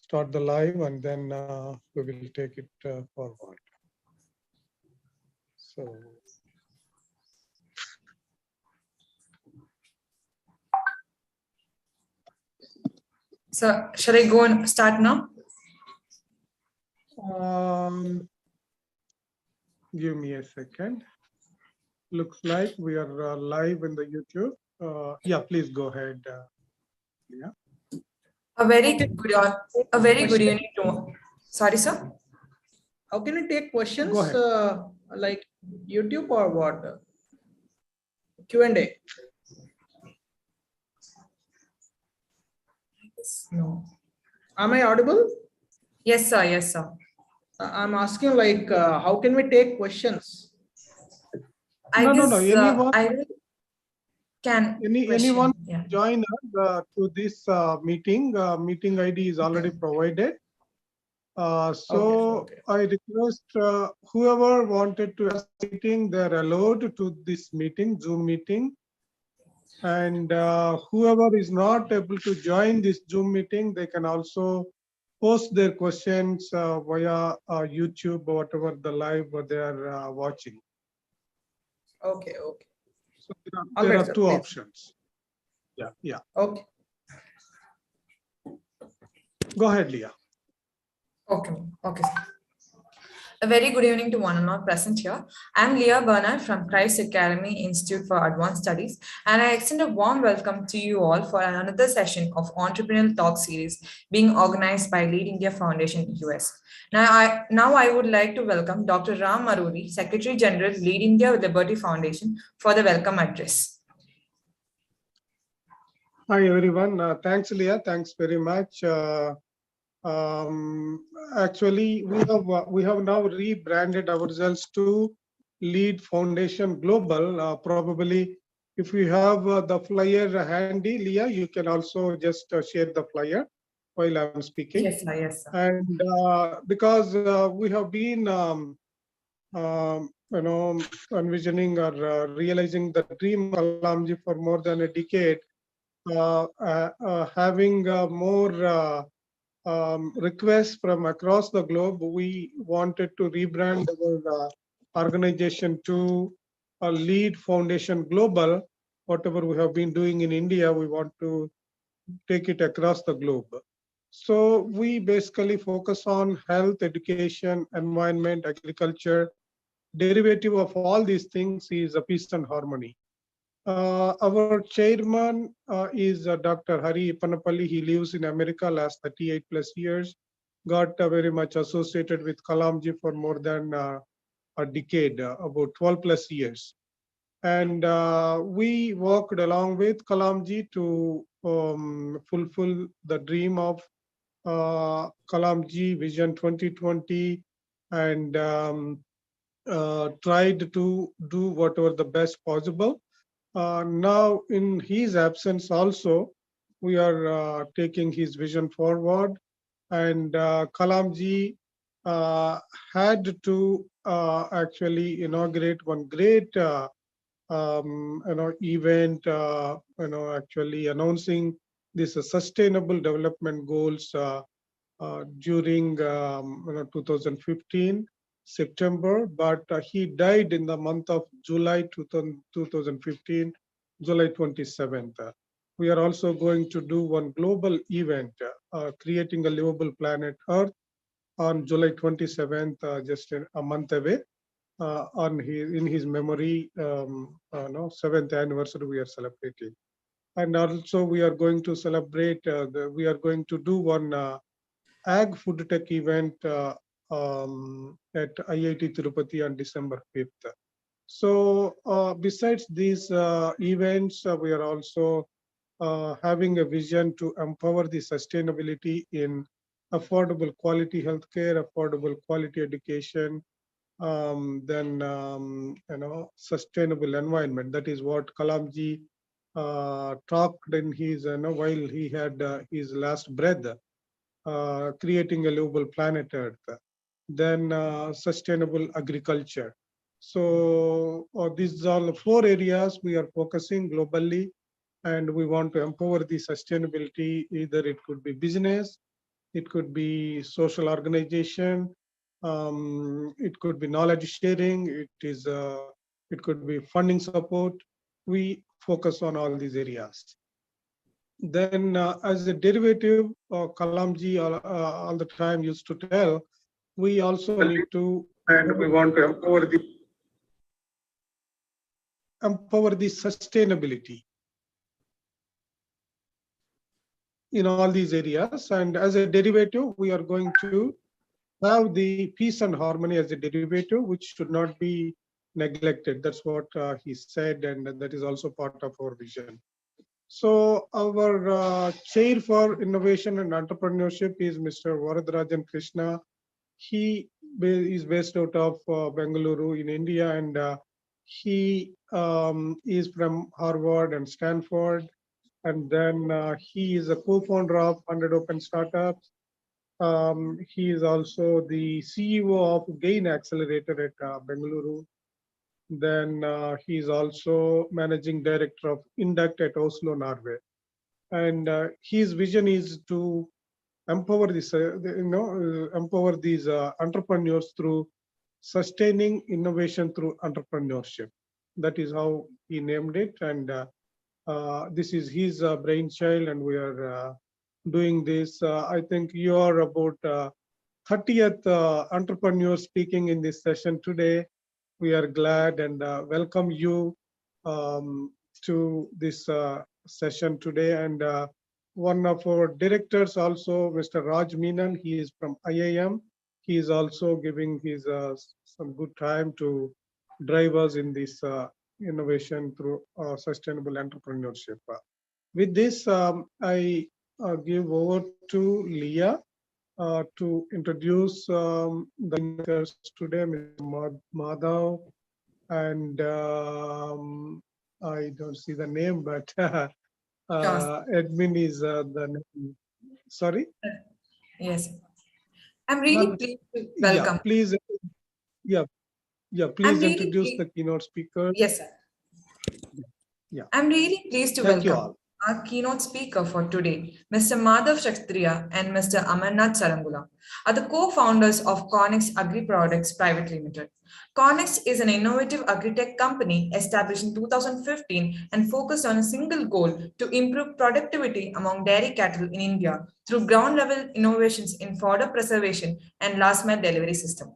start the live and then we will take it forward. So. So shall I go and start now? Give me a second. Looks like we are live in the YouTube. Yeah, please go ahead. Yeah. A very good evening to. Sorry, sir. How can you take questions Go ahead. like YouTube or what? Q&A. No. Am I audible? Yes, sir. Yes, sir. I'm asking like how can we take questions? No. Anyone, anyone yeah. join us to this meeting. Meeting ID is already provided. So Okay. I request whoever wanted to ask meeting, they're allowed to this meeting, Zoom meeting. And whoever is not able to join this Zoom meeting, they can also post their questions via YouTube or whatever the live they are watching. Okay. So there All right, are sir, two please. options. Yeah. Okay. Go ahead, Leah. Okay. Okay, sir. A very good evening to one and all present here. I'm Leah Bernard from Christ Academy Institute for Advanced Studies, and I extend a warm welcome to you all for another session of Entrepreneurial Talk Series being organized by Lead India Foundation US. Now I would like to welcome Dr. Ram Maruri, Secretary General, Lead India Liberty Foundation, for the welcome address. Hi, everyone. Thanks, Leah. Thanks very much. Actually, we have now rebranded ourselves to Lead Foundation Global. Probably, if you have the flyer handy, Leah, you can also just share the flyer while I'm speaking. Yes, sir. Yes, sir. And because we have been, envisioning or realizing the dream of Kalamji for more than a decade, having more requests from across the globe, we wanted to rebrand our organization to a Lead Foundation Global. Whatever we have been doing in India, we want to take it across the globe. So we basically focus on health, education, environment, agriculture. Derivative of all these things is a peace and harmony. Our chairman is Dr. Hari Panapalli. He lives in America last 38 plus years. Got very much associated with Kalamji for more than a decade, about 12 plus years. And we worked along with Kalamji to fulfill the dream of Kalamji Vision 2020 and tried to do whatever the best possible. Now, in his absence also, we are taking his vision forward. And Kalamji had to actually inaugurate one great event, actually announcing this sustainable development goals during 2015 September, but he died in the month of July 2015, July 27th. We are also going to do one global event, creating a livable planet Earth, on July 27th, just a month away. In his memory, 7th anniversary we are celebrating, and also we are going to celebrate. We are going to do one Ag Food Tech event at IIT Tirupati on December 5th. So besides these events, we are also having a vision to empower the sustainability in affordable quality healthcare, affordable quality education, sustainable environment. That is what Kalamji talked in his, while he had his last breath, creating a livable planet Earth. Then sustainable agriculture. So these are the 4 areas we are focusing globally, and we want to empower the sustainability. Either it could be business, it could be social organization, it could be knowledge sharing, it could be funding support. We focus on all these areas. Then as a derivative, Kalamji all the time used to tell, we also need to, and we want to empower the sustainability in all these areas. And as a derivative, we are going to have the peace and harmony as a derivative, which should not be neglected. That's what he said, and that is also part of our vision. So our chair for innovation and entrepreneurship is Mr. Varadarajan Krishna. He is based out of Bengaluru in India, and he is from Harvard and Stanford. And then he is a co-founder of 100 Open Startups. He is also the CEO of Gain Accelerator at Bengaluru. Then he is also managing director of Induct at Oslo, Norway. And his vision is to empower this, empower these entrepreneurs through sustaining innovation through entrepreneurship. That is how he named it, and this is his brainchild, and we are doing this. I think you are about 30th entrepreneur speaking in this session today. We are glad and welcome you to this session today. And one of our directors also, Mr. Raj Menon, he is from IIM. He is also giving his some good time to drive us in this innovation through sustainable entrepreneurship. With this, I give over to Leah to introduce the speakers today, Mr. Madhav, and I don't see the name, but admin is the name. Sorry? Yes. I'm really pleased to welcome. Yeah, please. Please really introduce the keynote speaker. Yes, sir. Yeah. I'm really pleased to Thank you welcome all. our keynote speaker for today, Mr. Madhav Kshatriya and Mr. Amarnath Sarangula, are the co-founders of Connex Agri Products Private Limited. Connex is an innovative agri-tech company established in 2015 and focused on a single goal to improve productivity among dairy cattle in India through ground-level innovations in fodder preservation and last-mile delivery system.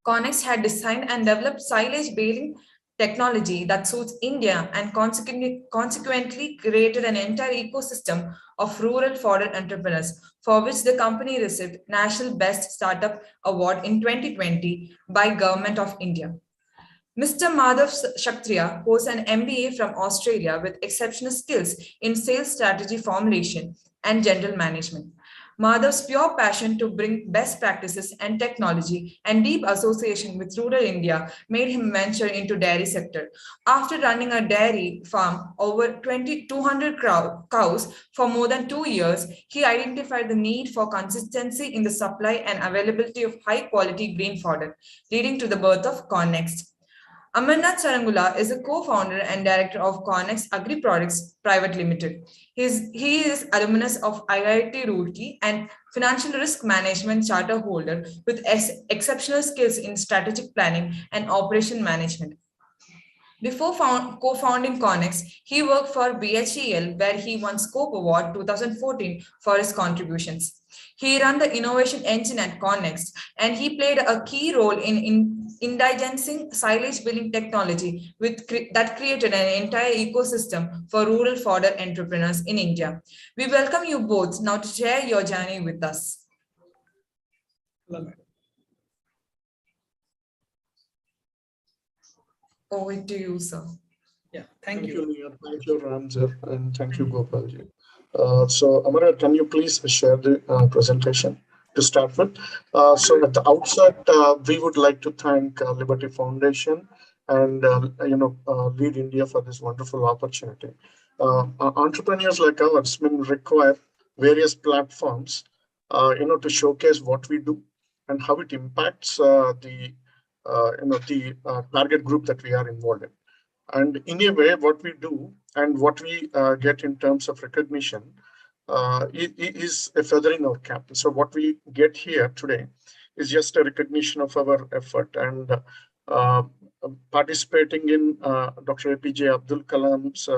Connex had designed and developed silage baling technology that suits India and consequently created an entire ecosystem of rural fodder entrepreneurs, for which the company received National Best Startup Award in 2020 by Government of India. Mr. Madhav Kshatriya holds an MBA from Australia with exceptional skills in sales strategy formulation and general management. Madhav's pure passion to bring best practices and technology and deep association with rural India made him venture into dairy sector. After running a dairy farm over 200 cows for more than 2 years, he identified the need for consistency in the supply and availability of high quality green fodder, leading to the birth of Connex. Amarnath Sarangula is a co-founder and director of Connex Agri Products Private Limited. He is alumnus of IIT Roorkee and financial risk management charter holder with exceptional skills in strategic planning and operation management. Before co-founding Connex, he worked for BHEL, where he won Scope Award 2014 for his contributions. He ran the innovation engine at Connex, and he played a key role in indigencing silage billing technology that created an entire ecosystem for rural fodder entrepreneurs in India. We welcome you both now to share your journey with us. Over to you, sir. Yeah, thank you. Thank you, Ramsar, and thank you, Gopalji. So, Amara, can you please share the presentation to start with? So, at the outset, we would like to thank Liberty Foundation and Lead India for this wonderful opportunity. Entrepreneurs like ours require various platforms, to showcase what we do and how it impacts the target group that we are involved in. And in a way, what we do and what we get in terms of recognition is a feather in our cap. So what we get here today is just a recognition of our effort and participating in Dr. APJ Abdul Kalam's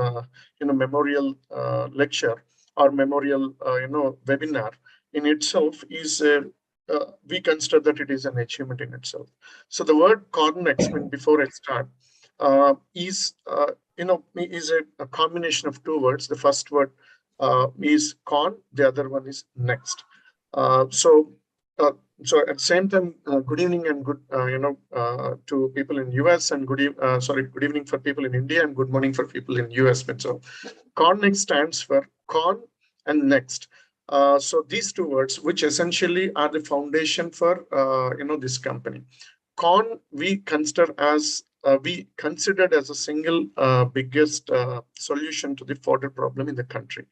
memorial lecture or memorial webinar in itself is we consider that it is an achievement in itself. So the word CORNEX, before I start, is a combination of two words. The first word is con, the other one is next. So at the same time, good evening and good to people in US and good evening for people in India and good morning for people in US. So CONNEXT stands for con and next. So these two words, which essentially are the foundation for this company. Con we considered as a single biggest solution to the fodder problem in the country.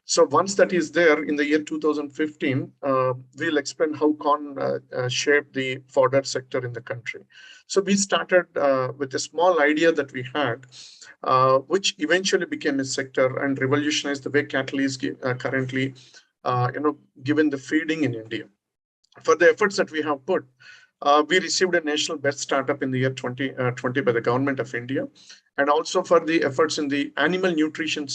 So once that is there in the year 2015, we'll explain how con shaped the fodder sector in the country. So we started with a small idea that we had, which eventually became a sector and revolutionized the way cattle is currently, given the feeding in India. For the efforts that we have put, we received a national best startup in the year 2020 by the government of India. And also for the efforts in the animal nutrition,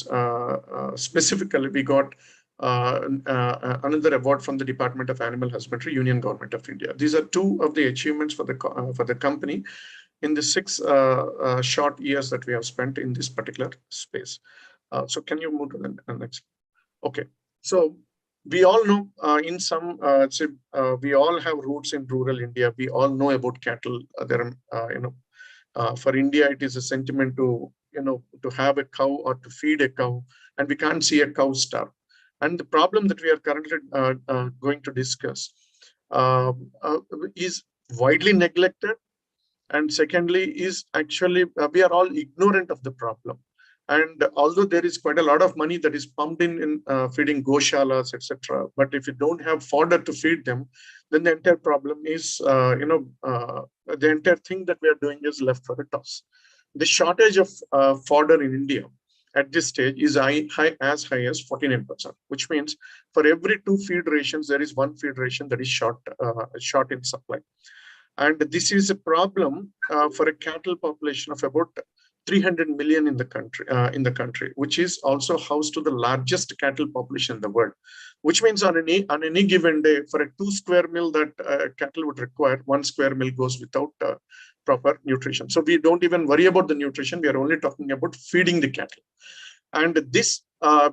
specifically, we got another award from the Department of Animal Husbandry, Union Government of India. These are two of the achievements for the company in the 6 short years that we have spent in this particular space. So can you move to the next? Okay, so we all know we all have roots in rural India. We all know about cattle. For India, it is a sentiment to have a cow or to feed a cow, and we can't see a cow starve. And the problem that we are currently going to discuss is widely neglected, and secondly is actually we are all ignorant of the problem. And although there is quite a lot of money that is pumped in feeding goshalas, etc., but if you don't have fodder to feed them, then the entire problem is, the entire thing that we are doing is left for a toss. The shortage of fodder in India at this stage is as high as 49%, which means for every 2 feed rations, there is 1 feed ration that is short in supply. And this is a problem for a cattle population of about 300 million in the country, which is also housed to the largest cattle population in the world, which means on any given day, for a 2 square mil that cattle would require, 1 square mil goes without proper nutrition. So we don't even worry about the nutrition. We are only talking about feeding the cattle. And this,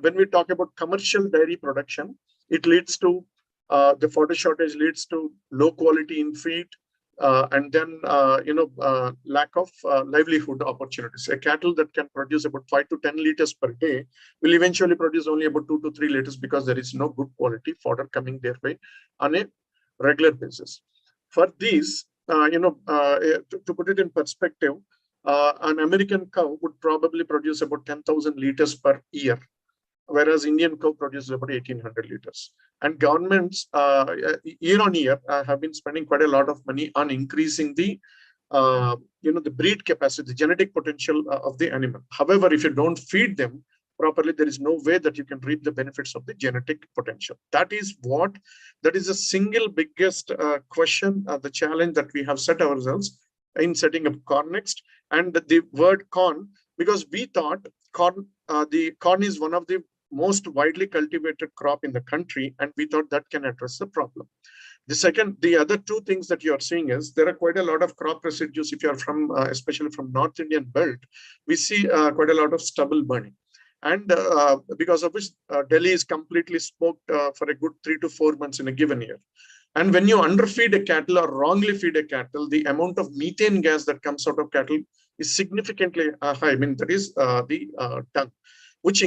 when we talk about commercial dairy production, it leads to the fodder shortage leads to low quality in feed, and then lack of livelihood opportunities. A cattle that can produce about 5 to 10 liters per day will eventually produce only about 2 to 3 liters because there is no good quality fodder coming their way on a regular basis. For these, to put it in perspective, an American cow would probably produce about 10,000 liters per year, whereas Indian cow produces about 1,800 liters. And governments year on year have been spending quite a lot of money on increasing the the breed capacity, the genetic potential of the animal. However, if you don't feed them properly, there is no way that you can reap the benefits of the genetic potential. That is the single biggest question, the challenge that we have set ourselves in setting up CORNEXT. And the word corn, because we thought the corn is one of the most widely cultivated crop in the country, and we thought that can address the problem. The other 2 things that you are seeing is there are quite a lot of crop residues. If you are from, especially from North Indian belt, we see quite a lot of stubble burning. And because of which Delhi is completely smoked for a good 3 to 4 months in a given year. And when you underfeed a cattle or wrongly feed a cattle, the amount of methane gas that comes out of cattle is significantly high. I mean, that is the dung, which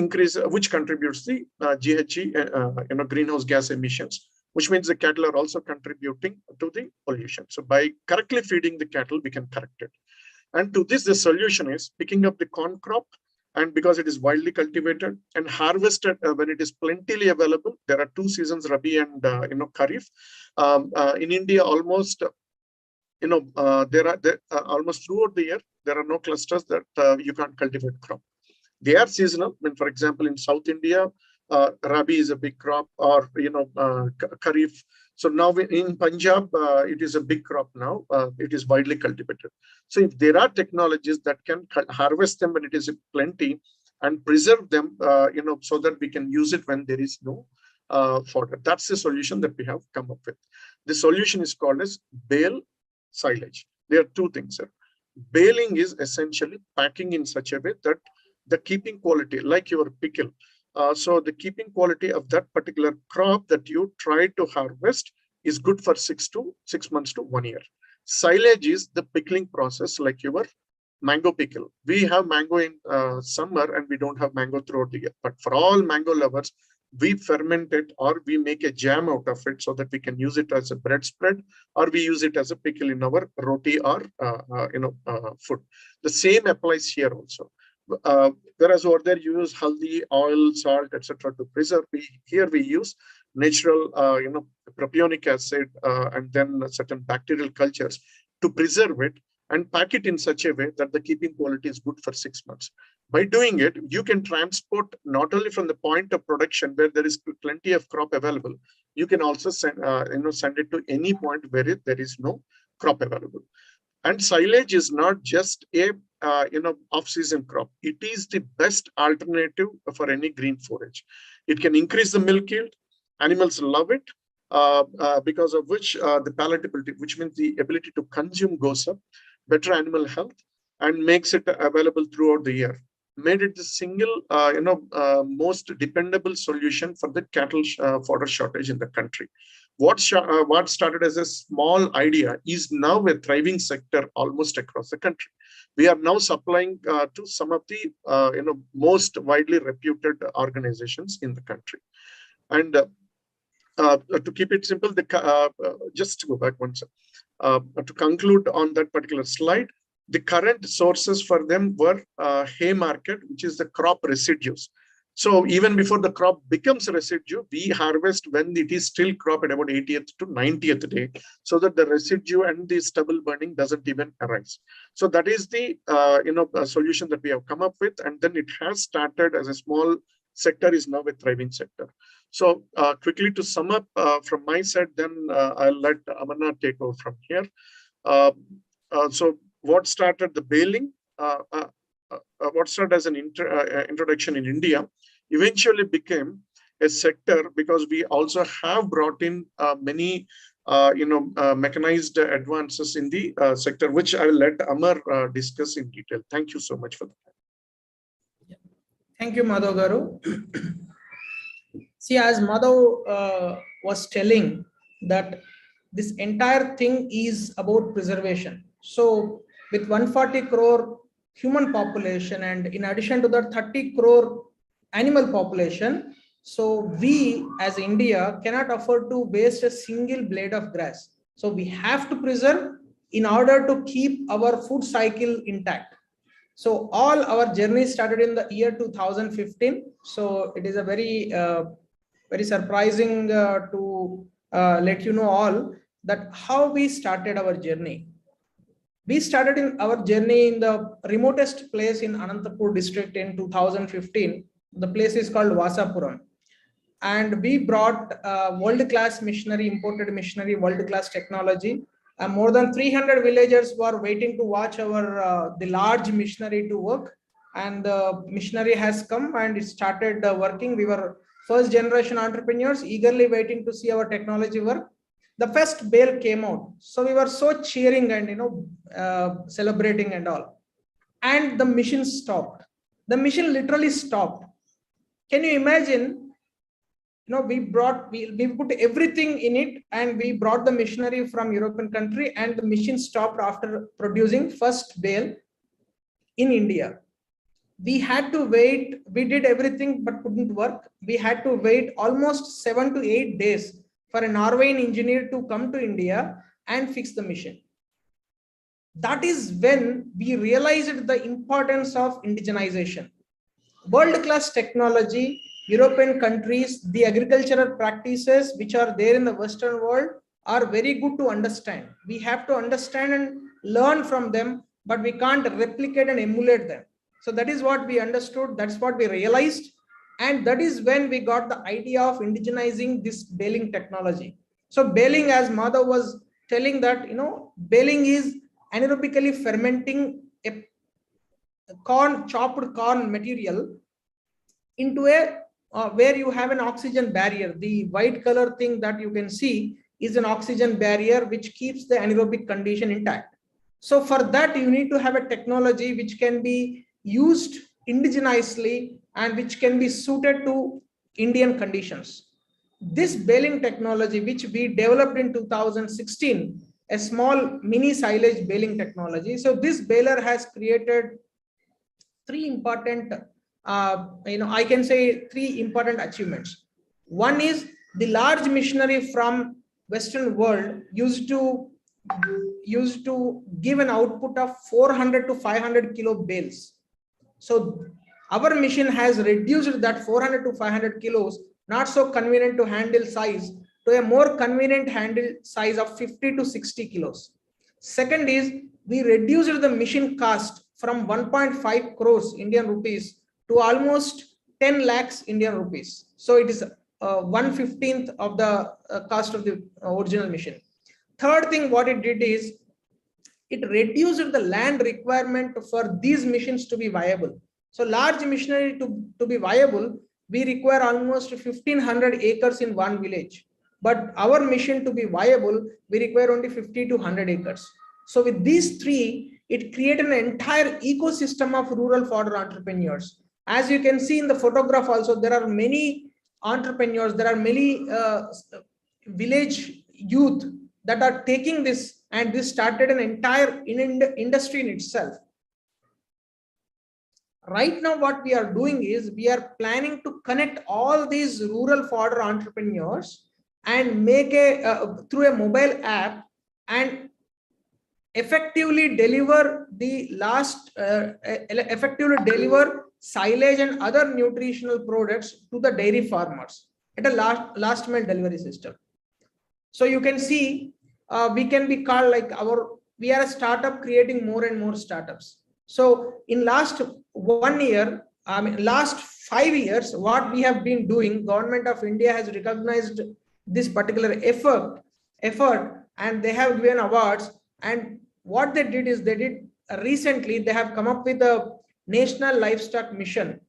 contributes the GHG, greenhouse gas emissions, which means the cattle are also contributing to the pollution. So by correctly feeding the cattle, we can correct it. And to this, the solution is picking up the corn crop, and because it is widely cultivated and harvested when it is plentifully available. There are 2 seasons, Rabi and Kharif. In India, almost almost throughout the year, there are no clusters that you can't cultivate crop. They are seasonal. I mean, for example, in South India, Rabi is a big crop, or Kharif. So now in Punjab, it is a big crop now. It is widely cultivated. So if there are technologies that can harvest them when it is plenty and preserve them, so that we can use it when there is no fodder. That's the solution that we have come up with. The solution is called as bale silage. There are two things, sir. Baling is essentially packing in such a way that the keeping quality, like your pickle, so the keeping quality of that particular crop that you try to harvest is good for 6 months to 1 year. Silage is the pickling process, like your mango pickle. We have mango in summer and we don't have mango throughout the year. But for all mango lovers, we ferment it or we make a jam out of it so that we can use it as a bread spread, or we use it as a pickle in our roti or food. The same applies here also. Whereas over there you use haldi, oil, salt, etc. to preserve. Here we use natural, propionic acid and then certain bacterial cultures to preserve it and pack it in such a way that the keeping quality is good for 6 months. By doing it, you can transport not only from the point of production where there is plenty of crop available, you can also send it to any point where there is no crop available. And silage is not just a off-season crop. It is the best alternative for any green forage. It can increase the milk yield. Animals love it because of which the palatability, which means the ability to consume, goes up. Better animal health, and makes it available throughout the year. Made it the single, most dependable solution for the cattle fodder shortage in the country. What started as a small idea is now a thriving sector almost across the country. We are now supplying to some of the most widely reputed organizations in the country. And to keep it simple, just to go back one second, to conclude on that particular slide, the current sources for them were Haymarket, which is the crop residues. So even before the crop becomes a residue, we harvest when it is still crop at about 80th to 90th day, so that the residue and the stubble burning doesn't even arise. So that is the solution that we have come up with, and then it has started as a small sector, is now a thriving sector. So quickly to sum up from my side, then I'll let Amarnath take over from here. So what started the baling, what started as an introduction in India, eventually became a sector because we also have brought in many mechanized advances in the sector, which I will let Amar discuss in detail. Thank you so much for that. Thank you, Madhav Garu. See, as Madhav was telling, that this entire thing is about preservation. So with 140 crore human population, and in addition to that 30 crore animal population, so we as India cannot afford to waste a single blade of grass. So we have to preserve in order to keep our food cycle intact. So all our journey started in the year 2015. So it is a very very surprising to let you know all that how we started our journey. We started in our journey in the remotest place in Anantapur district in 2015. The place is called Vasapuram. And we brought world-class machinery, imported machinery, world-class technology. More than 300 villagers were waiting to watch our the large machinery to work. And the machinery has come and it started working. We were first generation entrepreneurs eagerly waiting to see our technology work. The first bale came out. So we were so cheering and celebrating and all. And the machine stopped. The machine literally stopped. Can you imagine? We put everything in it, and we brought the machinery from European country, and the machine stopped after producing first bale in India. We had to wait. We did everything but couldn't work. We had to wait almost 7 to 8 days for a Norwegian engineer to come to India and fix the machine. That is when we realized the importance of indigenization. World-class technology, European countries, the agricultural practices which are there in the Western world are very good to understand. We have to understand and learn from them, but we can't replicate and emulate them. So that is what we understood. That's what we realized. And that is when we got the idea of indigenizing this baling technology. So baling, as Madhav was telling, that baling is anaerobically fermenting a chopped corn material into a where you have an oxygen barrier. The white color thing that you can see is an oxygen barrier which keeps the anaerobic condition intact. So for that, you need to have a technology which can be used indigenously and which can be suited to Indian conditions. This baling technology, which we developed in 2016, a small mini silage baling technology. So this baler has created three important, I can say three important achievements. One is the large machinery from Western world used to give an output of 400 to 500 kilo bales. So our machine has reduced that 400 to 500 kilos, not so convenient to handle size, to a more convenient handle size of 50 to 60 kilos. Second is we reduced the machine cost from 1.5 crores Indian rupees to almost 10 lakhs Indian rupees. So it is 1/15 of the cost of the original machine. Third thing what it did is it reduced the land requirement for these machines to be viable. So large machinery to be viable, we require almost 1500 acres in one village. But our machine to be viable, we require only 50 to 100 acres. So with these three, it created an entire ecosystem of rural fodder entrepreneurs. As you can see in the photograph also, there are many entrepreneurs, there are many village youth that are taking this, and this started an entire industry in itself. Right now, what we are doing is we are planning to connect all these rural fodder entrepreneurs and make through a mobile app and effectively deliver silage and other nutritional products to the dairy farmers at a last mile delivery system. So you can see we can be called like we are a startup creating more and more startups. So in last 1 year, last 5 years, what we have been doing, Government of India has recognized this particular effort, and they have given awards. And what they did is recently they have come up with a National Livestock Mission.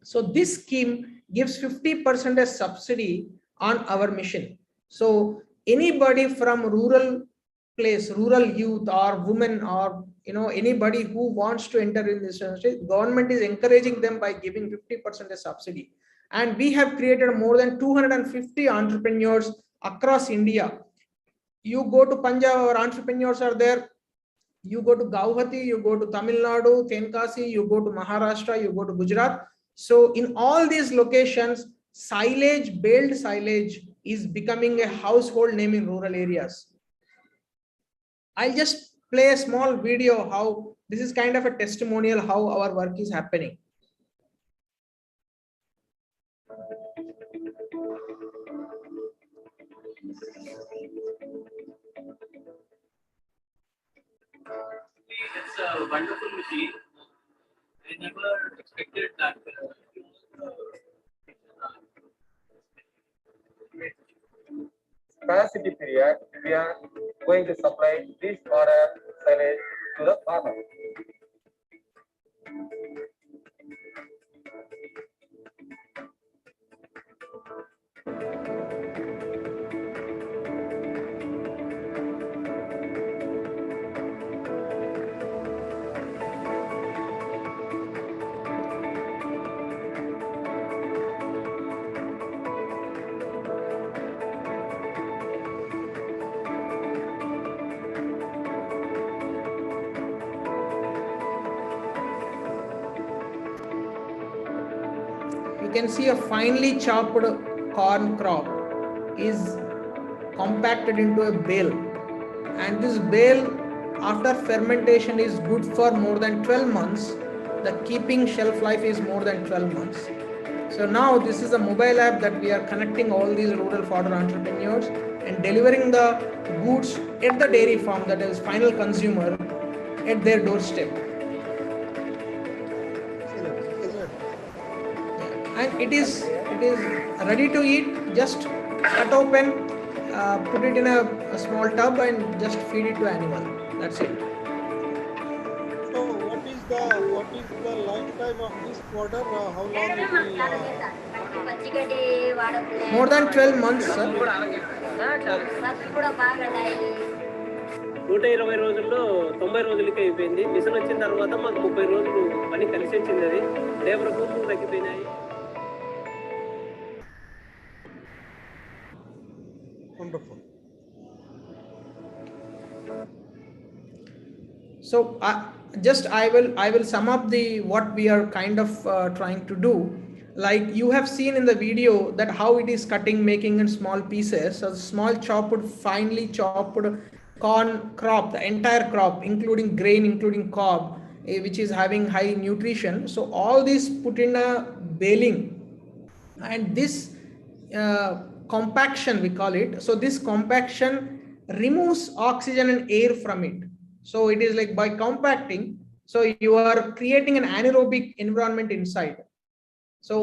So this scheme gives 50% as subsidy on our mission. So anybody from rural place, rural youth or women, or anybody who wants to enter in this industry, government is encouraging them by giving 50% as subsidy. And we have created more than 250 entrepreneurs across India. You go to Punjab, our entrepreneurs are there. You go to Guwahati, you go to Tamil Nadu, Tenkasi, you go to Maharashtra, you go to Gujarat. So in all these locations, baled silage is becoming a household name in rural areas. I'll just play a small video how this is kind of a testimonial how our work is happening. It's a wonderful machine. I never expected that. Capacity period, we are going to supply this fodder silage to the farmer. You can see a finely chopped corn crop is compacted into a bale, and this bale after fermentation is good for more than 12 months. The keeping shelf life is more than 12 months. So now this is a mobile app that we are connecting all these rural fodder entrepreneurs and delivering the goods at the dairy farm, that is final consumer, at their doorstep. And it is ready to eat. Just cut open, put it in a small tub and just feed it to animal. That's it. So what is the lifetime of this fodder? How long it will? More than 12 months, sir. 120 రోజుల్లో 90 రోజులకి అయిపోయింది. Machine వచ్చిన తర్వాత మాకు 30 రోజులు పని కలిసి వచ్చింది. అది లేబర్ కూతురు తగ్గిపోయినాయి. Wonderful. So I will sum up the what we are kind of trying to do. Like you have seen in the video that how it is cutting, making in small pieces. So small chopped, finely chopped corn crop, the entire crop, including grain, including cob, which is having high nutrition. So all this put in a baling, and this compaction we call it. So this compaction removes oxygen and air from it. So it is like by compacting, so you are creating an anaerobic environment inside. So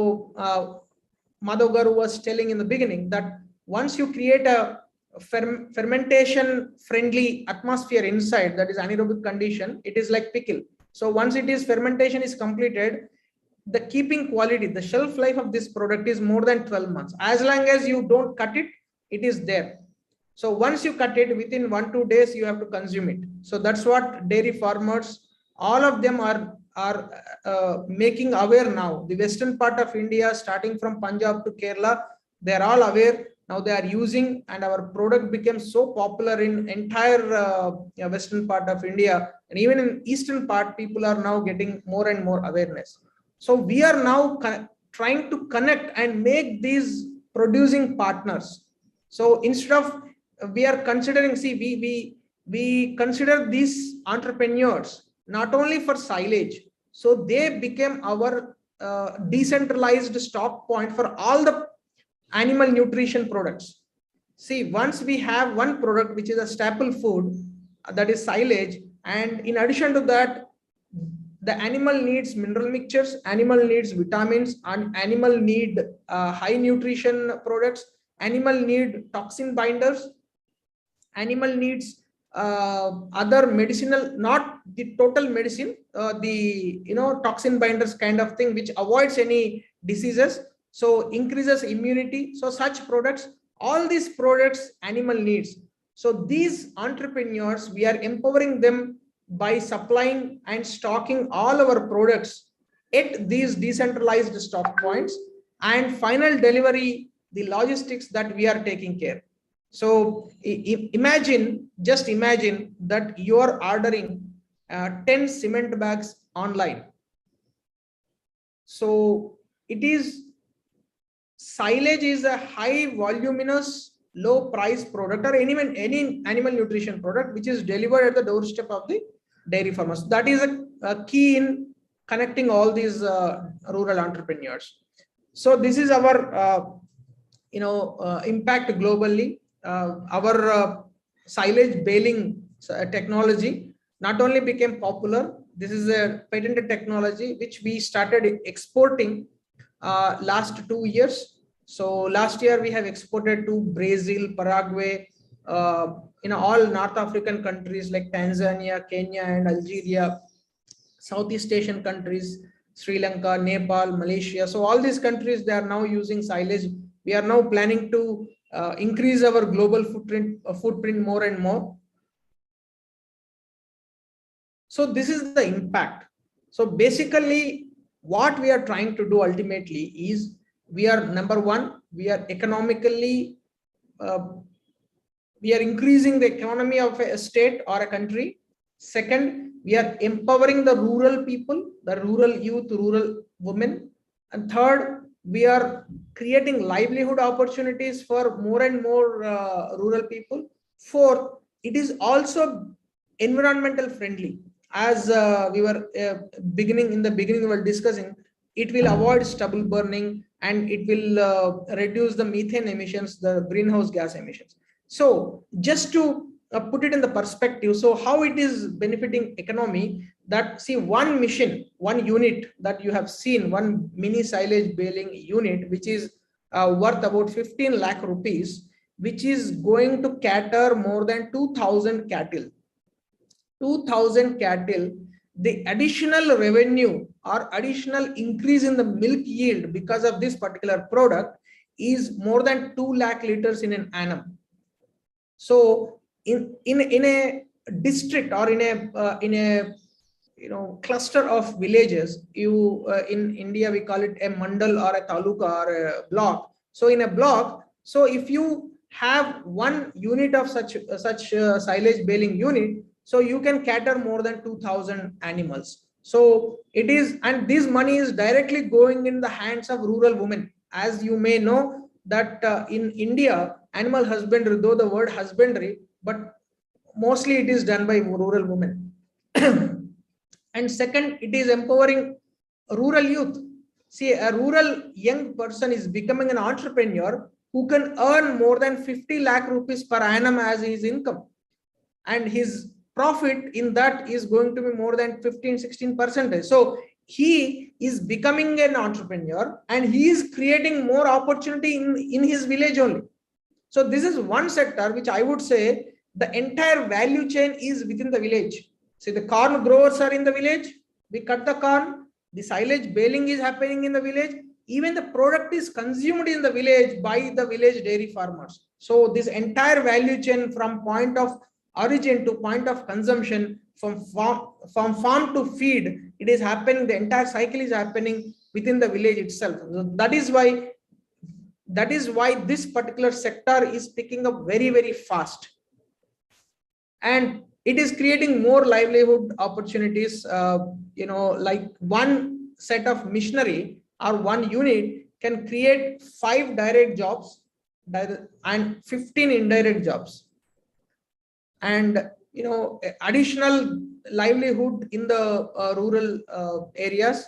Madhav Garu was telling in the beginning that once you create a fermentation friendly atmosphere inside, that is anaerobic condition, it is like pickle. So once it is fermentation is completed, the keeping quality, the shelf life of this product is more than 12 months. As long as you don't cut it, it is there. So once you cut it, within 1-2 days you have to consume it. So that's what dairy farmers, all of them are making aware now. The western part of India, starting from Punjab to Kerala, they are all aware. Now they are using, and our product became so popular in entire western part of India, and even in eastern part, people are now getting more and more awareness. So we are now trying to connect and make these producing partners. So instead of we are considering, see, we consider these entrepreneurs not only for silage, so they became our decentralized stock point for all the animal nutrition products. See, once we have one product which is a staple food, that is silage, and in addition to that, the animal needs mineral mixtures, animal needs vitamins, and animal need high nutrition products, animal need toxin binders, animal needs other medicinal, not the total medicine, the toxin binders kind of thing, which avoids any diseases, so increases immunity. So such products, all these products animal needs. So these entrepreneurs, we are empowering them by supplying and stocking all our products at these decentralized stock points, and final delivery, the logistics that we are taking care. So just imagine that you are ordering 10 cement bags online. So it is, silage is a high voluminous, low price product, or any animal nutrition product which is delivered at the doorstep of the dairy farmers. That is a key in connecting all these rural entrepreneurs. So this is our impact globally. Our silage baling technology not only became popular, this is a patented technology which we started exporting last 2 years. So last year we have exported to Brazil, Paraguay, all North African countries like Tanzania, Kenya, and Algeria, Southeast Asian countries, Sri Lanka, Nepal, Malaysia. So all these countries, they are now using silage. We are now planning to increase our global footprint more and more. So this is the impact. So basically what we are trying to do ultimately is, we are, number one, we are economically we are increasing the economy of a state or a country. Second, we are empowering the rural people, the rural youth, rural women. And third, we are creating livelihood opportunities for more and more rural people. Fourth, it is also environmental friendly. As we were in the beginning we were discussing, it will avoid stubble burning, and it will reduce the methane emissions, the greenhouse gas emissions. So just to put it in the perspective, so how it is benefiting economy, that, see, one machine, one unit that you have seen, one mini silage baling unit, which is worth about 15 lakh rupees, which is going to cater more than 2000 cattle. 2000 cattle, the additional revenue or additional increase in the milk yield because of this particular product is more than 2 lakh liters in an annum. So in a district or in a cluster of villages, in India we call it a mandal or a taluka or a block. So in a block, so if you have one unit of such silage baling unit, so you can cater more than 2000 animals. So it is, and this money is directly going in the hands of rural women. As you may know that in India, animal husbandry, though the word husbandry, but mostly it is done by rural women. And second, it is empowering rural youth. See, a rural young person is becoming an entrepreneur who can earn more than 50 lakh rupees per annum as his income. And his profit in that is going to be more than 15-16%. So he is becoming an entrepreneur and he is creating more opportunity in his village only. So this is one sector which I would say the entire value chain is within the village. See, the corn growers are in the village, we cut the corn, the silage baling is happening in the village, even the product is consumed in the village by the village dairy farmers. So this entire value chain from point of origin to point of consumption, from farm to feed, it is happening, the entire cycle is happening within the village itself. So that is why this particular sector is picking up very, very fast. And it is creating more livelihood opportunities. Like one set of machinery or one unit can create 5 direct jobs and 15 indirect jobs. And additional livelihood in the rural areas.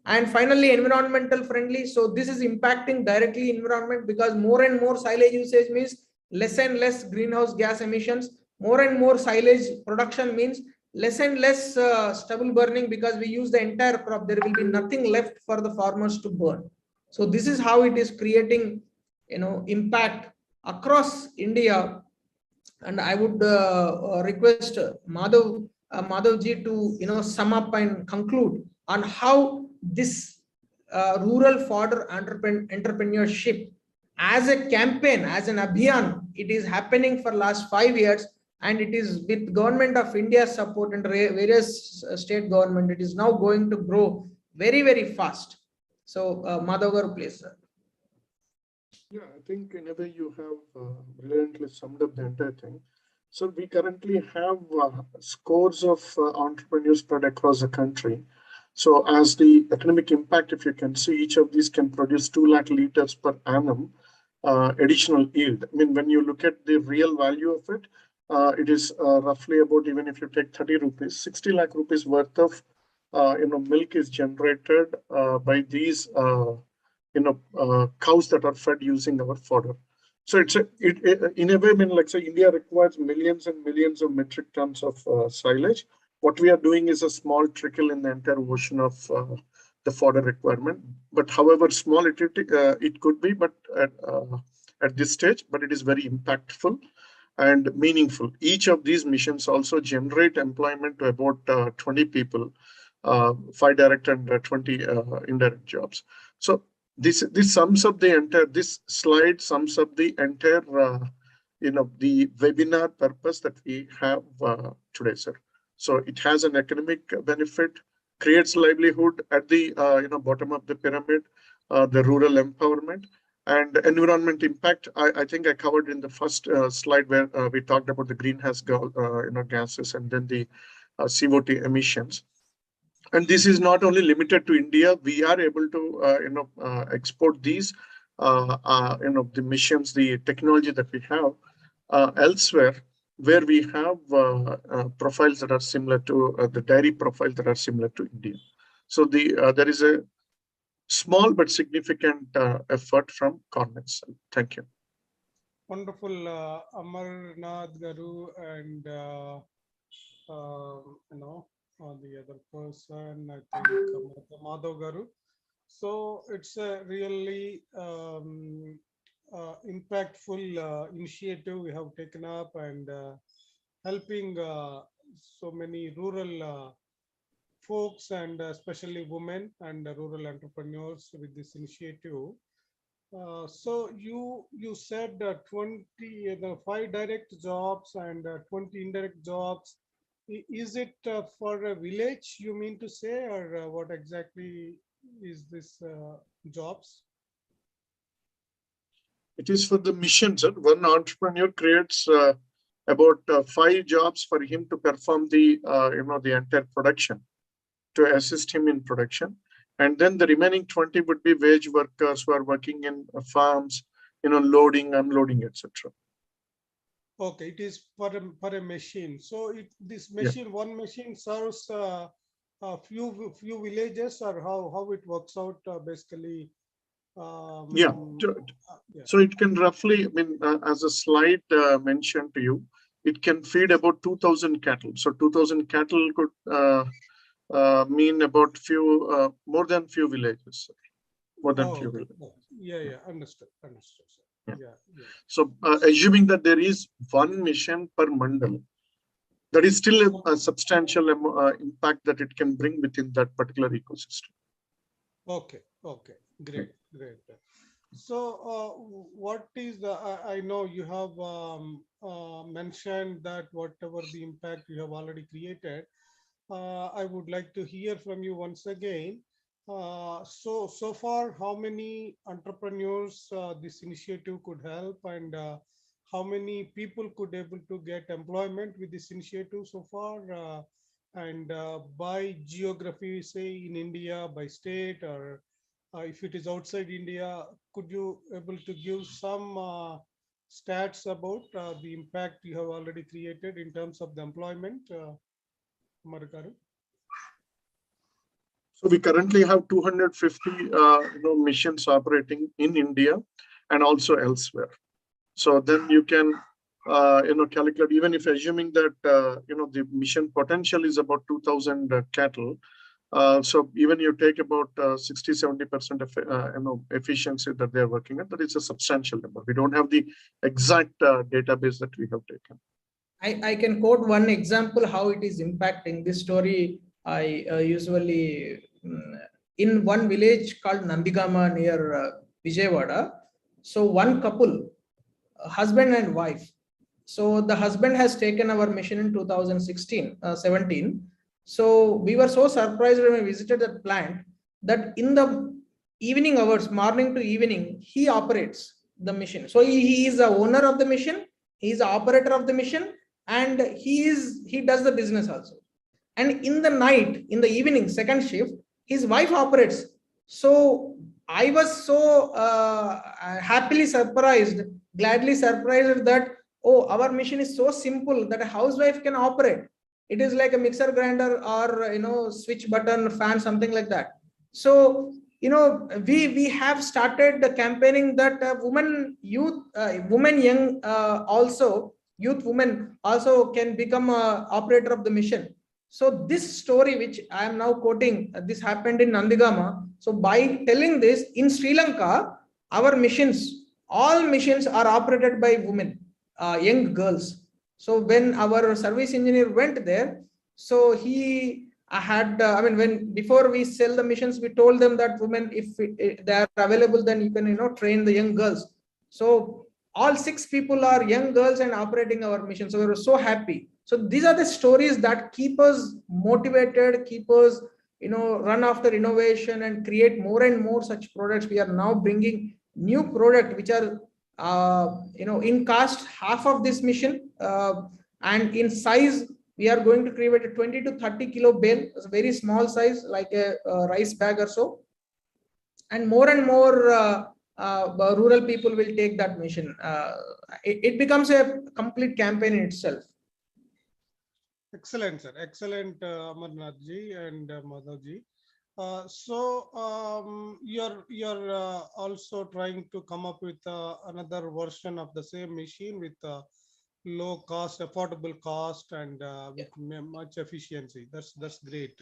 And finally, environmental friendly. So this is impacting directly environment, because more and more silage usage means less and less greenhouse gas emissions. More and more silage production means less and less stubble burning, because we use the entire crop. There will be nothing left for the farmers to burn. So this is how it is creating, impact across India. And I would request Madhavji to sum up and conclude on how this rural fodder entrepreneurship as a campaign, as an abhiyan, it is happening for last 5 years, and it is with Government of India's support and various state government, it is now going to grow very, very fast. So Madhav garu, please, sir. Yeah, I think in a way you have brilliantly summed up the entire thing. So we currently have scores of entrepreneurs spread across the country. So as the economic impact, if you can see, each of these can produce 2 lakh liters per annum additional yield. I mean, when you look at the real value of it, it is roughly about, even if you take 30 rupees, 60 lakh rupees worth of milk is generated by these cows that are fed using our fodder. So in a way, I mean, like say, India requires millions and millions of metric tons of silage. What we are doing is a small trickle in the entire ocean of the fodder requirement. But however small it could be, but at this stage, but it is very impactful and meaningful. Each of these missions also generate employment to about 20 people, 5 direct and 20 indirect jobs. So this sums up the entire, this slide sums up the entire, the webinar purpose that we have today, sir. So it has an economic benefit, creates livelihood at the bottom of the pyramid, the rural empowerment, and environment impact. I think I covered in the first slide where we talked about the greenhouse gases and then the CO2 emissions. And this is not only limited to India. We are able to export these the missions, the technology that we have elsewhere, where we have profiles that are similar to the dairy profile that are similar to India. So there is a small but significant effort from Cornex. Thank you. Wonderful, Amarnath garu, and the other person, I think Madhav Garu. So it's a really impactful initiative we have taken up, and helping so many rural folks, and especially women and rural entrepreneurs with this initiative. So you said 20, the 5 direct jobs and 20 indirect jobs. Is it for a village, you mean to say, or what exactly is this jobs? It is for the mission, sir. One entrepreneur creates about 5 jobs for him to perform the the entire production, to assist him in production, and then the remaining 20 would be wage workers who are working in farms, loading, unloading, etc. Okay, it is for a machine. So this Yeah. machine, one machine serves a few villages, or how it works out basically. Yeah. Yeah. So it can roughly, I mean, as a slide mentioned to you, it can feed about 2,000 cattle. So 2,000 cattle could mean about more than few villages. More than few Okay. villages. Yeah, understood, sir. Yeah. Yeah. So assuming that there is one mission per mandal, that is still a substantial impact that it can bring within that particular ecosystem. Okay, great. So what is the, I know you have mentioned that whatever the impact you have already created, I would like to hear from you once again. So far, how many entrepreneurs this initiative could help, and how many people could able to get employment with this initiative so far, and by geography, say in India, by state, or if it is outside India, could you able to give some stats about the impact you have already created in terms of the employment, Margaru? So we currently have 250 missions operating in India and also elsewhere. So then you can calculate, even if assuming that the mission potential is about 2,000 cattle. So even you take about 60-70% of efficiency that they are working at, that is a substantial number. We don't have the exact database that we have taken. I can quote one example how it is impacting. This story I usually in one village called Nandigama near Vijayawada. So one couple, husband and wife. So the husband has taken our mission in 2016, 17. So we were so surprised when we visited that plant that in the evening hours, morning to evening, he operates the mission. So he is the owner of the mission, he is the operator of the mission, and he does the business also. And in the night, in the evening, second shift, his wife operates. So I was so happily surprised, gladly surprised that, oh, our mission is so simple that a housewife can operate. It is like a mixer grinder or switch button, fan, something like that. So we have started the campaigning that women young also youth women also can become a operator of the mission. So this story which I am now quoting, this happened in Nandigama. So by telling this, in Sri Lanka, our missions, all missions are operated by women, young girls. So when our service engineer went there, so he had, when before we sell the missions, we told them that women, if they are available, then you can, train the young girls. So all 6 people are young girls and operating our mission. So we were so happy. So these are the stories that keep us motivated, keep us, run after innovation and create more and more such products. We are now bringing new product which are, in cost half of this mission, and in size we are going to create a 20 to 30 kilo bale. It's a very small size, like a rice bag or so. And more rural people will take that mission. It becomes a complete campaign in itself. Excellent, sir. Excellent, Amarnath ji and Madhav ji. You're also trying to come up with another version of the same machine with low cost, affordable cost, and with much efficiency. That's great.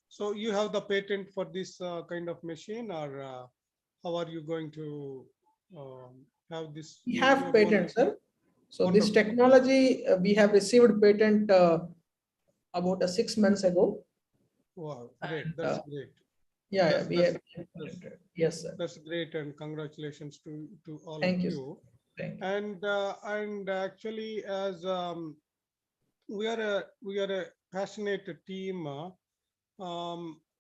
So you have the patent for this kind of machine, or how are you going to have this? We your have own patent, machine? sir. So this Wonderful. technology, we have received patent about 6 months ago. Wow, great. And, That's great. Yeah, That's- we that's- have. that's- Yes, sir. That's great, and congratulations to all Thank of you. you. Thank you. And actually, as we are a passionate team.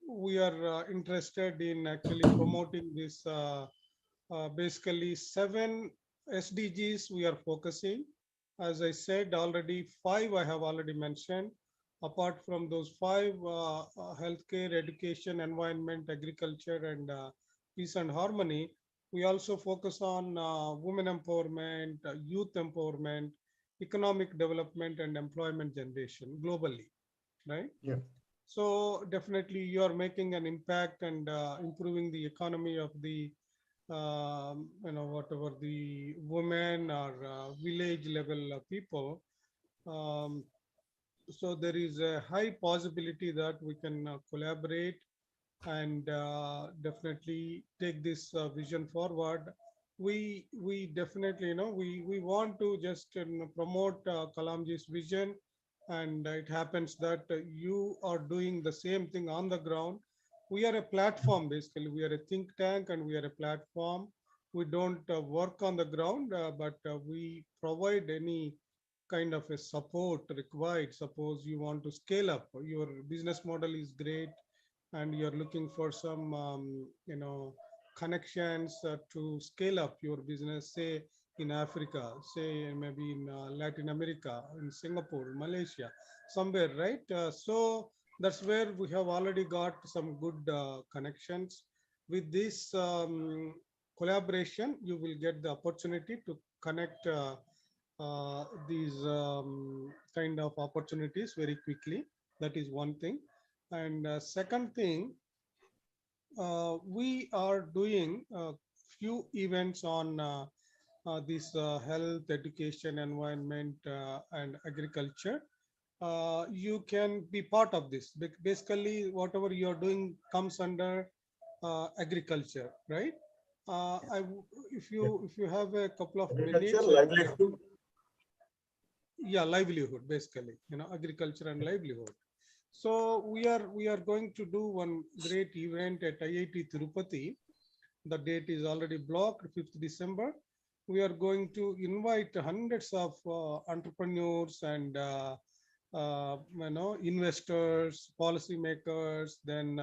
We are interested in actually promoting this. Basically, 7 SDGs we are focusing. As I said already, 5 I have already mentioned. Apart from those 5, healthcare, education, environment, agriculture, and peace and harmony, we also focus on women empowerment, youth empowerment, economic development, and employment generation globally, right? Yeah. So definitely you are making an impact and improving the economy of the whatever the women or village level people. Um, so there is a high possibility that we can collaborate and definitely take this vision forward. We definitely, we want to just promote Kalamji's vision, and it happens that you are doing the same thing on the ground. We are a platform, basically. We are a think tank and we are a platform. We don't work on the ground, but we provide any kind of a support required. Suppose you want to scale up, your business model is great, and you're looking for some connections to scale up your business, say in Africa, say maybe in Latin America, in Singapore, Malaysia, somewhere, right? So that's where we have already got some good connections. With this collaboration, you will get the opportunity to connect these kind of opportunities very quickly. That is one thing. And second thing, we are doing a few events on this health, education, environment, and agriculture. You can be part of this. Basically, whatever you are doing comes under agriculture, right? If you have a couple of Agriculture, minutes, livelihood. yeah, livelihood, basically, agriculture and livelihood. So we are going to do one great event at IIT Tirupati. The date is already blocked, 5th December. We are going to invite hundreds of entrepreneurs and investors, policymakers, then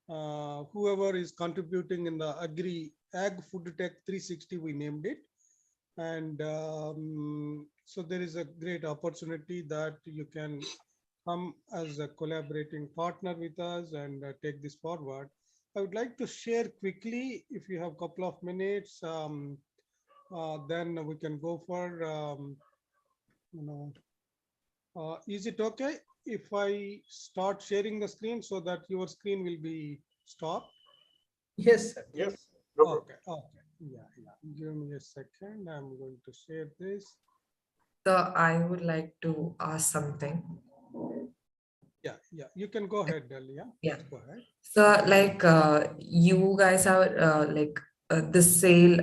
whoever is contributing in the ag food tech 360, we named it. And so there is a great opportunity that you can come as a collaborating partner with us and take this forward. I would like to share quickly, if you have a couple of minutes, then we can go for, is it okay if I start sharing the screen so that your screen will be stopped? Yes, sir. Yes. No problem. Okay, okay. Yeah. Give me a second. I'm going to share this. So I would like to ask something. Yeah. You can go ahead, Delia. Yeah. Go ahead. So like you guys are the sale,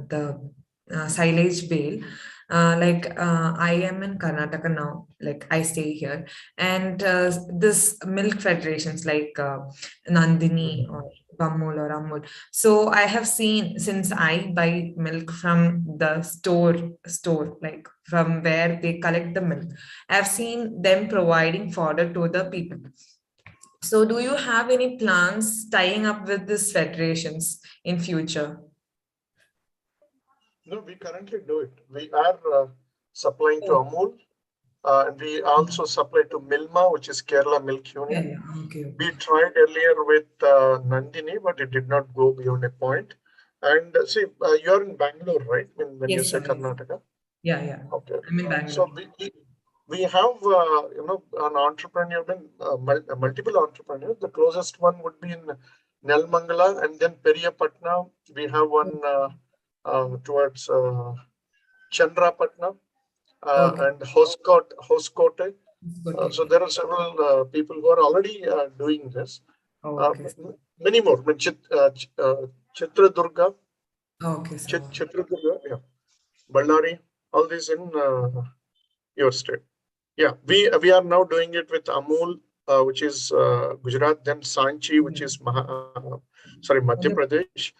the silage bale. I am in Karnataka now, like I stay here, and this milk federations like Nandini or Bamul or Amul. So I have seen, since I buy milk from the store, like from where they collect the milk, I've seen them providing fodder to the people. So do you have any plans tying up with these federations in future? No, we currently do it. We are supplying to Amul, and we also supply to Milma, which is Kerala Milk Union. Yeah, okay. We tried earlier with Nandini, but it did not go beyond a point. And see, you're in Bangalore, right? When you Yes, say sir. Karnataka. Yeah. Okay. I'm in Bangalore. So we have an entrepreneur, multiple entrepreneurs. The closest one would be in Nelmangala, and then Periyapatna. We have one towards Chandrapatna, Okay. and Hoscote. Good. So there are several people who are already doing this. Okay. Many more. I mean, Chitradurga, Okay, sir. Chitradurga, yeah, Ballari, all these in your state. Yeah, we are now doing it with Amul, which is Gujarat, then Sanchi, which is Madhya Pradesh.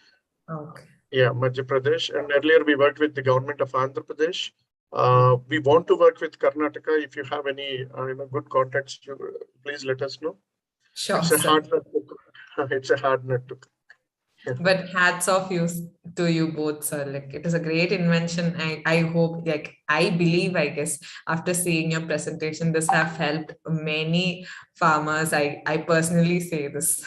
Okay. Yeah, Madhya Pradesh. And earlier we worked with the government of Andhra Pradesh. We want to work with Karnataka. If you have any good contacts, please let us know. Sure, It's a sir. hard nut to crack. It's a hard nut to crack. But hats off to you both, sir. Like, it is a great invention. I hope, like, I believe, I guess, after seeing your presentation, this have helped many farmers. I personally say this.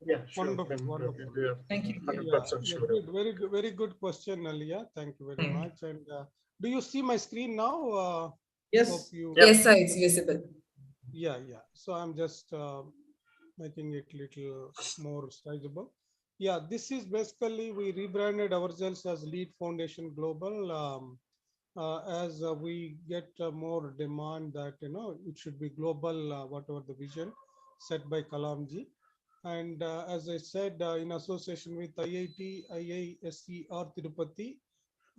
Yeah, sure. Wonderful, wonderful. We are Thank you. 100% sure. Very good question, Alia. Thank you very Thank you. much. And do you see my screen now? Yes. Hope you. Yeah. Yes, sir, it's visible. Yeah. So I'm just making it little more sizable. Yeah, this is basically, we rebranded ourselves as Lead Foundation Global. As we get more demand that it should be global, whatever the vision set by Kalamji. And as I said, in association with IIT, IISER Tirupati,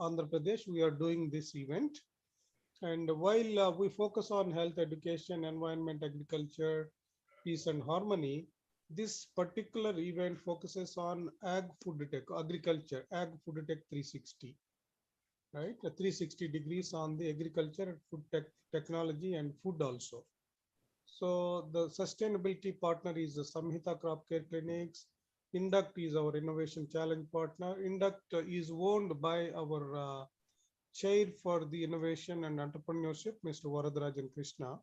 Andhra Pradesh, we are doing this event. And while we focus on health, education, environment, agriculture, peace and harmony, this particular event focuses on ag food tech, agriculture, ag food tech 360, right? 360 degrees on the agriculture, food tech, technology and food also. So the sustainability partner is the Samhita Crop Care Clinics. Induct is our innovation challenge partner. Induct is owned by our chair for the innovation and entrepreneurship, Mr. Varadarajan Krishna.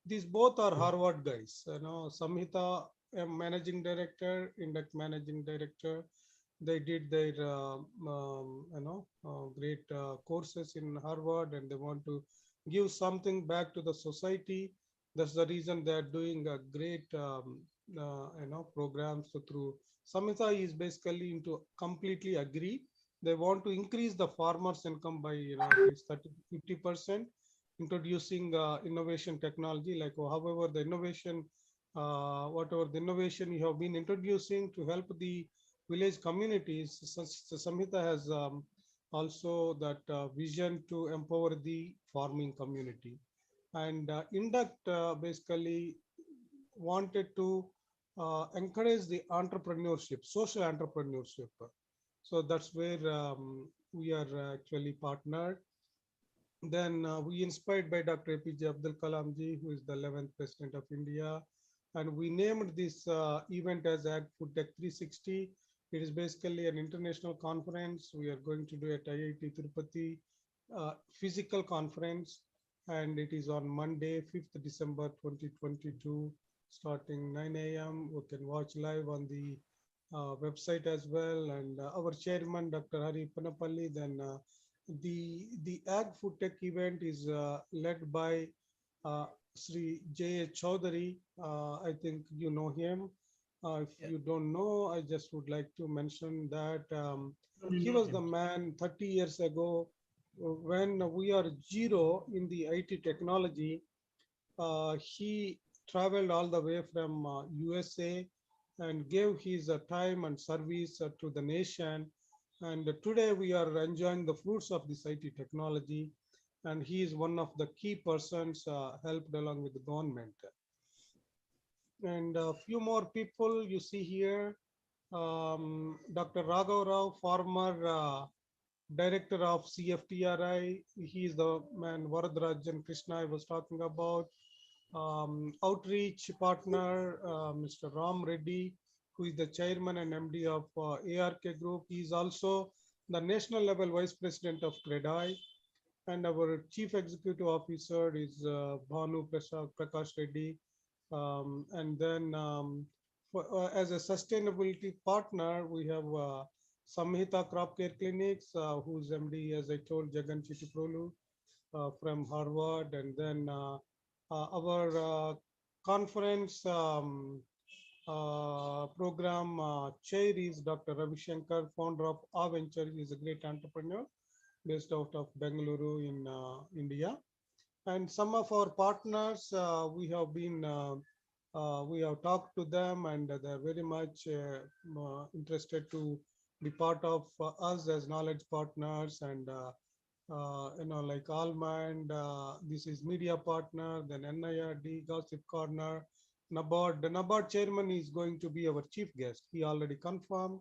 These both are Harvard guys. Samhita, managing director, Induct managing director. They did their great courses in Harvard, and they want to give something back to the society. That's the reason they are doing a great programs through. Samhita is basically into completely agree. They want to increase the farmers' income by at least 30-50%, introducing innovation technology. Like, however, the innovation, whatever the innovation you have been introducing to help the village communities, Samhita has also that vision to empower the farming community. And Induct basically wanted to encourage the entrepreneurship, social entrepreneurship. So that's where we are actually partnered. Then we inspired by Dr. APJ Abdul Kalam ji, who is the 11th President of India. And we named this event as Ag Food Tech 360. It is basically an international conference. We are going to do at IIT Tirupati physical conference. And it is on Monday, 5th December 2022, starting 9 a.m. We can watch live on the website as well. And our chairman, Dr. Hari Panapalli, then the Ag Food Tech event is led by Sri J. Chaudhary. I think you know him. If you don't know, I just would like to mention that he was the man 30 years ago when we are zero in the IT technology. He traveled all the way from USA and gave his time and service to the nation. And today we are enjoying the fruits of this IT technology. And he is one of the key persons helped along with the government. And a few more people you see here. Dr. Raghav Rao, former director of CFTRI. He is the man Varadarajan Krishna I was talking about. Outreach partner, Mr. Ram Reddy, who is the chairman and MD of ARK Group. He is also the national level vice president of CREDAI. And our chief executive officer is Bhanu Prakash Reddy. And then as a sustainability partner, we have Samhita Crop Care Clinics, whose MD, as I told, Jagan Chittiprolu from Harvard. And then our conference program chair is Dr. Ravi Shankar, founder of Aventure. He is a great entrepreneur. based out of Bengaluru in India. And some of our partners, we have talked to them, and they're very much interested to be part of us as knowledge partners. And like Almond, this is media partner, then NIRD, Gossip Corner, NABARD. The NABARD chairman is going to be our chief guest. He already confirmed,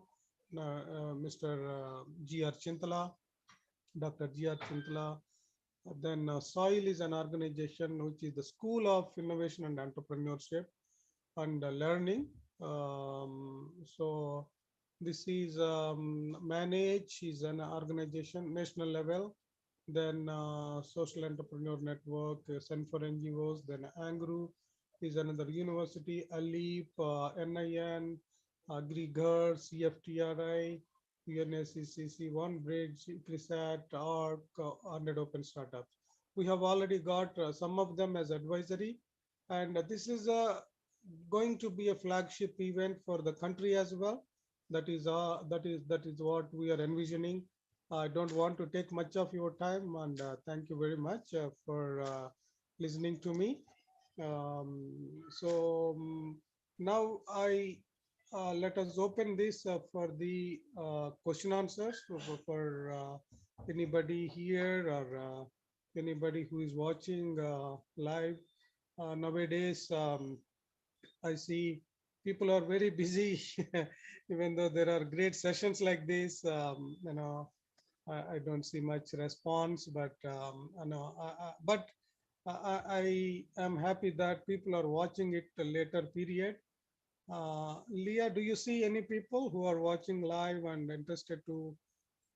Mr. G.R. Chintala, Dr. G.R. Chintala. Then SOIL is an organization which is the School of Innovation and Entrepreneurship and Learning. So this is Manage is an organization, national level. Then Social Entrepreneur Network, Center for NGOs. Then ANGRU is another university, ALEAP, NIN, AgriGer, CFTRI, UNSCCC, OneBridge, ICRISAT, ARC, 100 Open Startups. We have already got some of them as advisory, and this is going to be a flagship event for the country as well. That is what we are envisioning. I don't want to take much of your time, and thank you very much for listening to me. Now let us open this for the question answers for anybody here or anybody who is watching live. Nowadays, I see people are very busy, even though there are great sessions like this. I don't see much response, but I am happy that people are watching it a later period. Leah, do you see any people who are watching live and interested to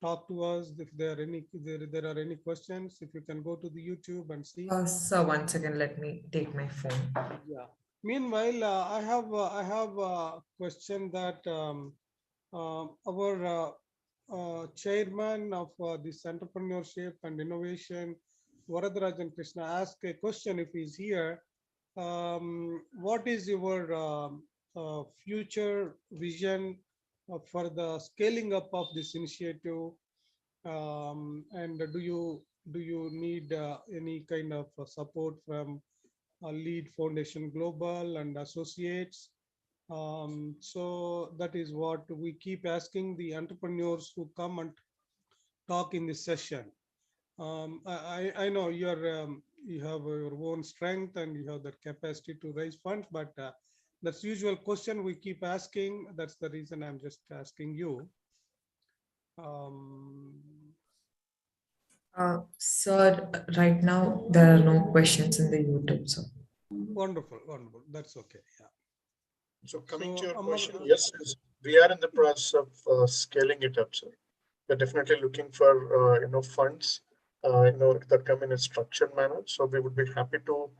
talk to us? If there are any questions, if you can go to the YouTube and see. So 1 second, let me take my phone. Yeah. Meanwhile, I have a question that our chairman of this entrepreneurship and innovation, Varadarajan Krishna, asked a question if he's here. What is your future vision for the scaling up of this initiative? And do you need any kind of support from Lead Foundation Global and associates? So that is what we keep asking the entrepreneurs who come and talk in this session. I know you have your own strength and you have that capacity to raise funds, but that's the usual question we keep asking. That's the reason I'm just asking you. Sir, right now there are no questions in the YouTube, sir. Wonderful. That's okay. Yeah. So coming to your Amar, question, yes, we are in the process of scaling it up, sir. We're definitely looking for funds that come in a structured manner. So we would be happy to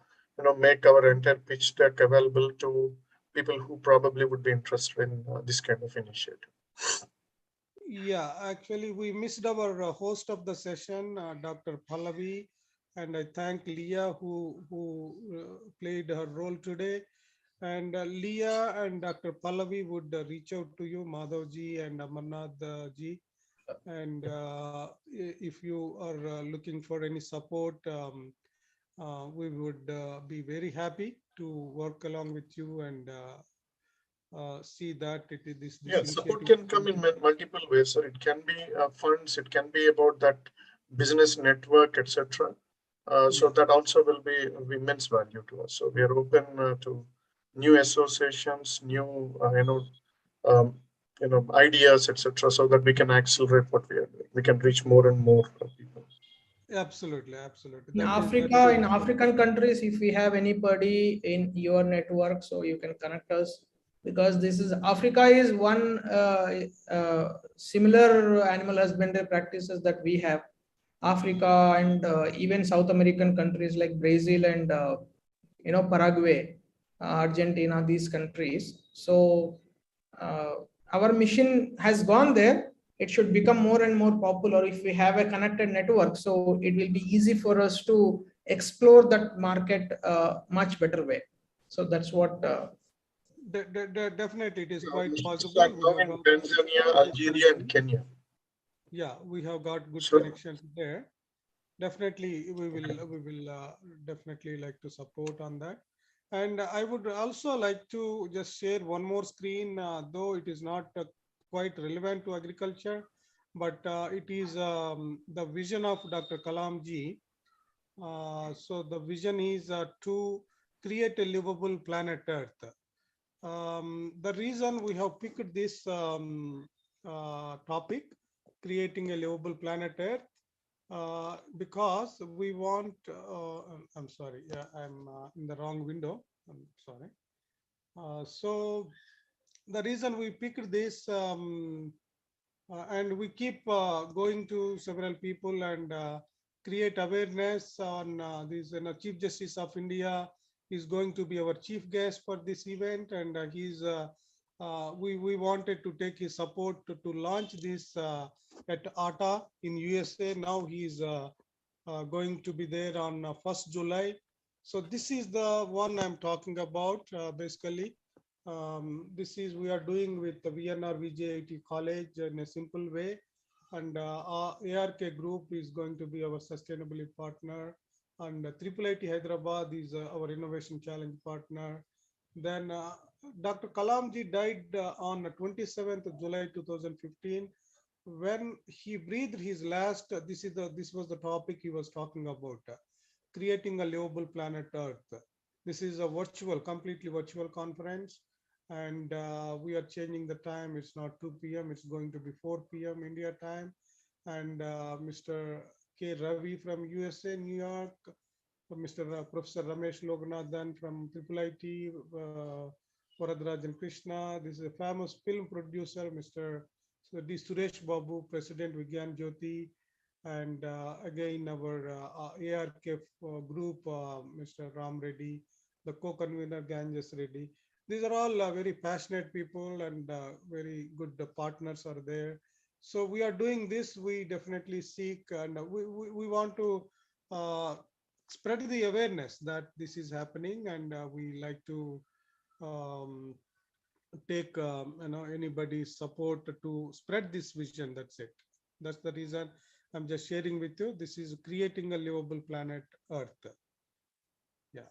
make our entire pitch deck available to people who probably would be interested in this kind of initiative. Yeah, actually, we missed our host of the session, Dr. Pallavi, and I thank Leah who played her role today. And Leah and Dr. Pallavi would reach out to you, Madhavji and Amarnath ji. And if you are looking for any support, we would be very happy to work along with you and see that it is this. Yeah, support can come in multiple ways. So it can be funds, it can be about that business network, etc. So that also will be of immense value to us. So we are open to new associations, new ideas, etc. So that we can accelerate what we are doing. We can reach more and more people. Absolutely. In Africa, in African countries, if we have anybody in your network, so you can connect us, because this is Africa is one similar animal husbandry practices that we have. Africa and even South American countries like Brazil and Paraguay, Argentina, these countries. So our mission has gone there. It should become more and more popular if we have a connected network. So it will be easy for us to explore that market much better way. So that's what. Definitely, it is quite possible. In Tanzania, Algeria, and Kenya. Yeah, we have got good Sure. connections there. Definitely, we will definitely like to support on that. And I would also like to just share one more screen, though it is not quite relevant to agriculture, but it is the vision of Dr. Kalam ji. So the vision is to create a livable planet Earth. The reason we have picked this topic, creating a livable planet Earth, because we want, I'm sorry, yeah, I'm in the wrong window. I'm sorry. So the reason we picked this, and we keep going to several people and create awareness on this. Chief Justice of India is going to be our chief guest for this event, and we wanted to take his support to launch this at ATA in USA. Now he is going to be there on 1st July. So this is the one I'm talking about, basically. This is we are doing with the VNR VJIT College in a simple way. And our ARK group is going to be our sustainability partner. And IIIT Hyderabad is our innovation challenge partner. Then Dr. Kalamji died on 27th of July 2015. When he breathed his last, this was the topic he was talking about, creating a livable planet Earth. This is a virtual, completely virtual conference, and we are changing the time. It's not 2 p.m. It's going to be 4 p.m. India time. And Mr. K. Ravi from USA, New York, Mr. Professor Ramesh Loganathan from IIIT, Varadarajan Krishna. This is a famous film producer, Mr. D. Suresh Babu, President Vigyan Jyoti, and again our ARK group, Mr. Ram Reddy, the co-convener Ganges Reddy. These are all very passionate people and very good partners are there. So we are doing this. We definitely seek and we want to uh, spread the awareness that this is happening, and we like to um, take anybody's support to spread this vision. That's it. That's the reason I'm just sharing with you. This is creating a livable planet Earth. Yeah.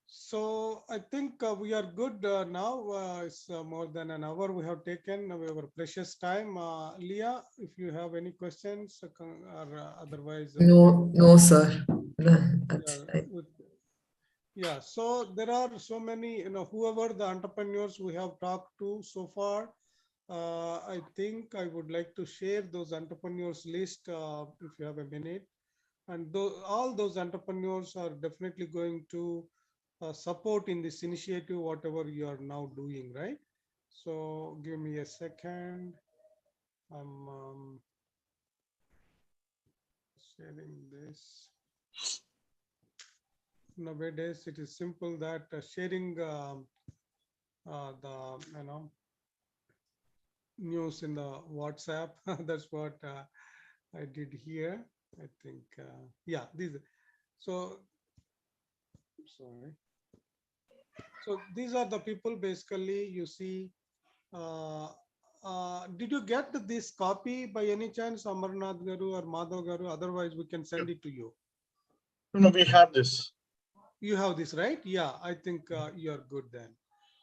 So I think we are good now. It's more than an hour we have taken our precious time. Leah, if you have any questions or otherwise, we No, can. no, sir. That's Yeah, right. yeah, so there are so many, whoever the entrepreneurs we have talked to so far, I think I would like to share those entrepreneurs list if you have a minute. And all those entrepreneurs are definitely going to support in this initiative, whatever you are now doing, right? So give me a second. I'm sharing this. Nowadays, it is simple that sharing the, news in the WhatsApp. That's what I did here. I think, yeah, these. So, sorry. So these are the people basically you see. Uh, did you get this copy by any chance, Amarnath Garu or Madhav Garu? Otherwise, we can send it to you. No, we have this. You have this, right? Yeah, I think you are good then.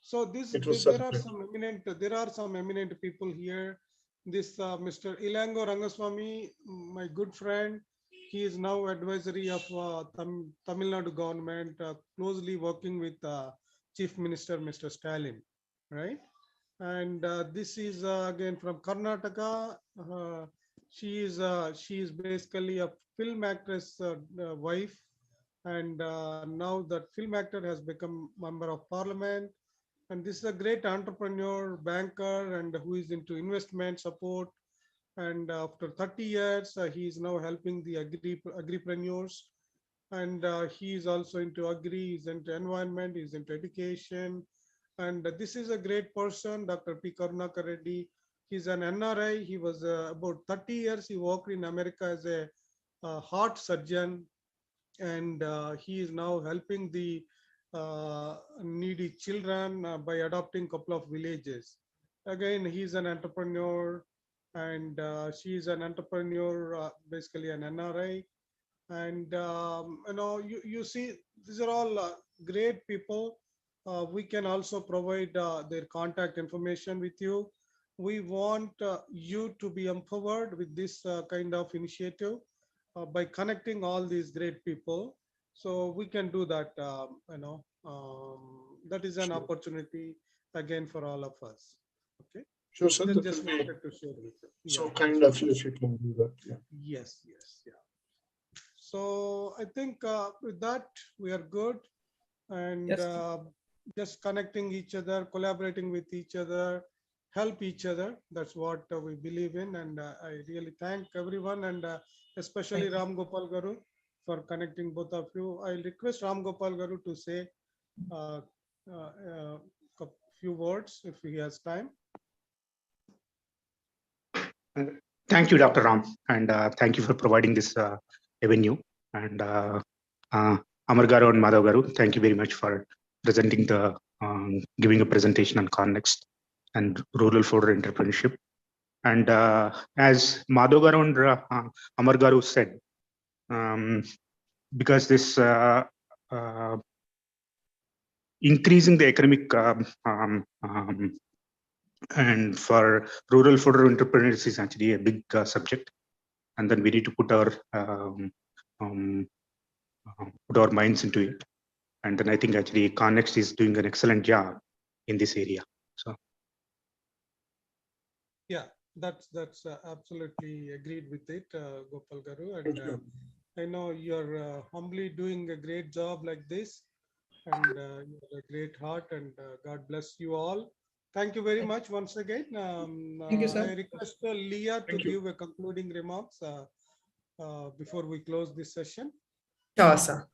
So It was there are circulated. some eminent people here. This Mr. Ilango Rangaswamy, my good friend, he is now advisory of Tamil Nadu government, closely working with Chief Minister Mr. Stalin, right? And this is again from Karnataka. She is basically a film actress wife, and now that film actor has become member of parliament. And this is a great entrepreneur, banker, and who is into investment support. And after 30 years, he is now helping the agripreneurs. And he is also into agri, he's into environment, he's into education. And this is a great person, Dr. P. Karunakar Reddy. He's an NRI. He was about 30 years. He worked in America as a heart surgeon, and he is now helping the needy children by adopting couple of villages. Again, he's an entrepreneur, and she is an entrepreneur, basically an NRI. And you see, these are all great people. We can also provide their contact information with you. We want you to be empowered with this kind of initiative by connecting all these great people. So we can do that. That is an Sure. opportunity again for all of us. Okay. Sure, sir. Then That just will be wanted to share with you. so Yeah, kind that's of you if you can do that. Yeah. Yes, yeah. So I think with that, we are good. And Yes. just connecting each other, collaborating with each other, help each other. That's what we believe in. And I really thank everyone, and especially Thank you. Ram Gopal Garu for connecting both of you. I'll request Ram Gopal Garu to say a few words if he has time. Thank you, Dr. Ram, and thank you for providing this avenue. And Amar Garu and Madhav Garu, thank you very much for presenting giving a presentation on Connext and rural fodder entrepreneurship. And as Madhav Garu and Amar Garu said, because this increasing the economic and for rural fodder entrepreneurs is actually a big subject, and then we need to put our minds into it. And then I think actually Connext is doing an excellent job in this area. So Yeah, that's absolutely agreed with it, Gopal Garu. Thank And you. I know you're humbly doing a great job like this, and you have a great heart, and God bless you all. Thank you very much once again. Thank you, sir. I request Leah to Thank you. give a concluding remarks before we close this session. Sure, sir.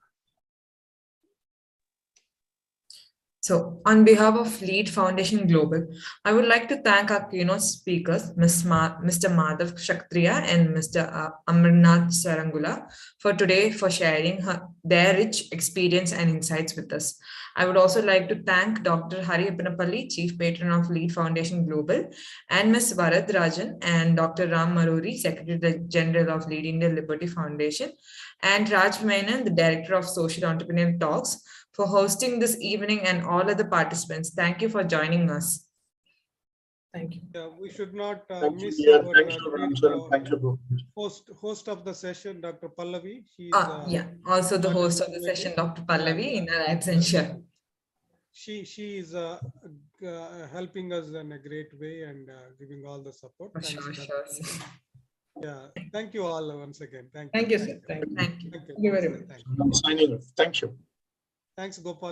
So, on behalf of Lead Foundation Global, I would like to thank our keynote speakers, Mr. Madhav Kshatriya and Mr. Amarnath Sarangula, for sharing their rich experience and insights with us. I would also like to thank Dr. Hari Appanapalli, Chief Patron of Lead Foundation Global, and Ms. Varadarajan and Dr. Ram Maruri, Secretary General of Lead India Liberty Foundation, and Raj Menon, the Director of Social Entrepreneur Talks, for hosting this evening, and all other participants. Thank you for joining us. Thank you. Yeah, we should not Thank you, miss Leah. our Thank you, great, Ramsar. Thank you, Gopal. host of the session, Dr. Pallavi. She's Yeah, also the not host of able the to make session, it. Dr. Pallavi, in her absence. She is helping us in a great way and giving all the support. For Thanks, sure, Dr. sure. Pallavi. Yeah, thank you all once again. Thank you. Thank you, sir. Thank you. Thank you. Thank you. Thank you very much. Thank I'm signing off. Thank you. Thanks, Gopal.